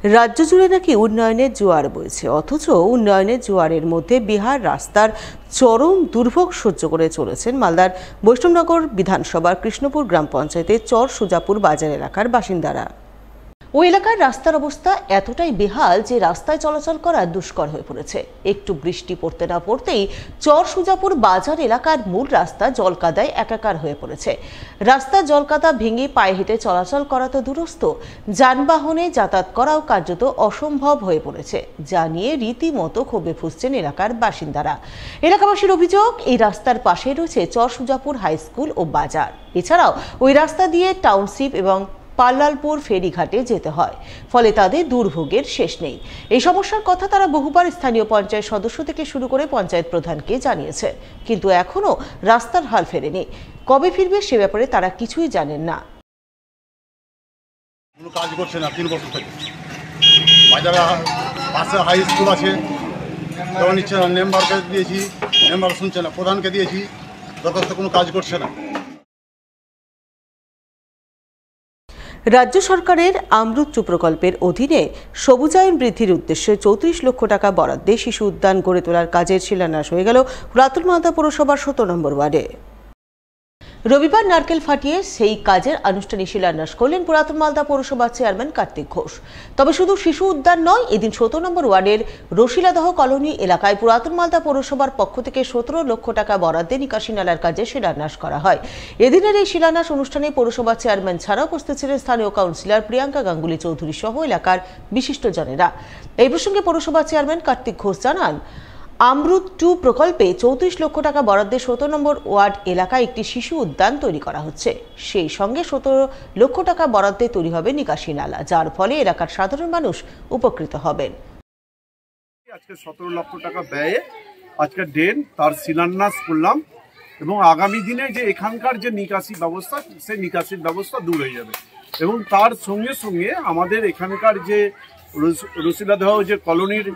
রাজ্য জুড়ে নাকি উন্নয়নের জোয়ার বইছে, অথচ উন্নয়নের জোয়ারের মধ্যে বিহার রাস্তার চরম দুর্ভোগ সহ্য করে চলেছেন মালদার বৈষ্ণবনগর বিধানসভার কৃষ্ণপুর গ্রাম পঞ্চায়েতের চর সুজাপুর বাজার এলাকার বাসিন্দারা। ওই এলাকার রাস্তার অবস্থা এতটাই বেহাল যে রাস্তায় চলাচল করা দুষ্কর হয়ে পড়েছে। একটু বৃষ্টি পড়তে না পড়তেই চর সুজাপুর বাজার এলাকার মূল রাস্তা জলকাদায় একাকার হয়ে পড়েছে। রাস্তা জলকাদা ভেঙে পায়ে হেঁটে চলাচল করা তো দূরস্থ, যানবাহনে যাতায়াত করাও কার্যত অসম্ভব হয়ে পড়েছে, যা নিয়ে রীতিমতো ক্ষোভে ফুঁসছেন এলাকার বাসিন্দারা। এলাকাবাসীর অভিযোগ, এই রাস্তার পাশে রয়েছে চর সুজাপুর হাই স্কুল ও বাজার। এছাড়াও ওই রাস্তা দিয়ে টাউনশিপ এবং পাল্লালপুর ফেরিঘাটে যেতে হয়, ফলে তাদের দুর্ভোগের শেষ নেই। এই সমস্যার কথা তারা বহুবার স্থানীয় পঞ্চায়েত সদস্য থেকে শুরু করে পঞ্চায়েত প্রধানকে জানিয়েছে, কিন্তু এখনো রাস্তার হাল ফেরেনি। কবে ফিরবে সে ব্যাপারে তারা কিছুই জানেন না। কোনো কাজ করছে না 3 বছর থেকে। বাজারে পাশে হাই স্কুল আছে, দেওয়া নিচ্ছে না। মেম্বারকে দিয়েছি, মেম্বার শুনছে না। প্রধানকে দিয়েছি, যথেষ্ট কোনো কাজ করছে না। রাজ্য সরকারের অমৃত প্রকল্পের অধীনে সবুজায়ন বৃদ্ধির উদ্দেশ্যে 34 লক্ষ টাকা বরাদ্দে শিশু উদ্যান গড়ে তোলার কাজের শিলান্যাস হয়ে গেল পুরাতন মালদা পৌরসভার 17 নম্বর ওয়ার্ডে। রবিবার নারকেল ফাটিয়ে সেই কাজের আনুষ্ঠানিক শিলান্যাস করলেন পুরাতন মালদা পৌরসভার চেয়ারম্যান কার্তিক ঘোষ। তবে শুধু শিশু উদ্যান নয়, এদিন 17 নম্বর ওয়ার্ডের রশিলাদহ কলোনি এলাকায় পুরাতন মালদা পৌরসভার পক্ষ থেকে 17 লক্ষ টাকা বরাদ্দে নিকাশি নালার কাজে শিলান্যাস করা হয়। এদিনের এই শিলান্যাস অনুষ্ঠানে পৌরসভার চেয়ারম্যান ছাড়াও উপস্থিত ছিলেন স্থানীয় কাউন্সিলর প্রিয়াঙ্কা গাঙ্গুলি চৌধুরী সহ এলাকার বিশিষ্টজনেরা। এই প্রসঙ্গে পৌরসভার চেয়ারম্যান কার্তিক ঘোষ জানান, অমৃত 2 প্রকল্পে 34 লক্ষ টাকা বরাদ্দে 17 নম্বর ওয়ার্ড এলাকায় একটি শিশু উদ্যান তৈরি করা হচ্ছে। সেই সঙ্গে 17 লক্ষ টাকা বরাদ্দে তৈরি হবে নিকাশি নালা, যার ফলে এলাকার সাধারণ মানুষ উপকৃত হবেন। আজকে 17 লক্ষ টাকা ব্যয়ে আজকে ড্রেন তার শিলান্যাস করলাম, এবং আগামী দিনে যে এখানকার যে নিকাশি ব্যবস্থা, সেই নিকাশির ব্যবস্থা দূর হয়ে যাবে। এবং তার সঙ্গে সঙ্গে আমাদের এখানকার যে রশিলাদহ যে কলোনির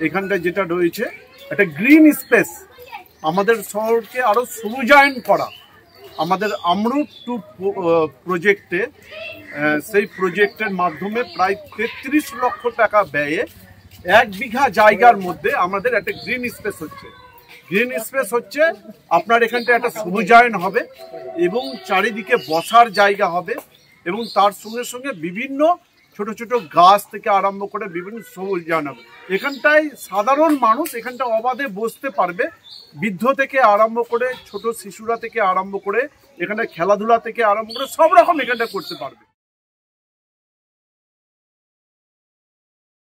এখানটা যেটা রয়েছে, একটা গ্রিন স্পেস, আমাদের শহরকে আরো সবুজায়ন করা, আমাদের অমৃত 2 প্রজেক্টে, সেই প্রজেক্টের মাধ্যমে প্রায় 33 লক্ষ টাকা ব্যয়ে 1 বিঘা জায়গার মধ্যে আমাদের একটা গ্রিন স্পেস হচ্ছে। গ্রিন স্পেস হচ্ছে আপনার এখানটা একটা সবুজায়ন হবে এবং চারিদিকে বসার জায়গা হবে, এবং তার সঙ্গে সঙ্গে বিভিন্ন ছোট ছোট গাছ থেকে আরম্ভ করে বিভিন্ন সবুজ জানাব। এখানটায় সাধারণ মানুষ এখানটা অবাধে বসতে পারবে, বৃদ্ধ থেকে আরম্ভ করে ছোট শিশুরা থেকে আরম্ভ করে এখানে খেলাধুলা থেকে আরম্ভ করে সব রকম এখানটা করতে পারবে।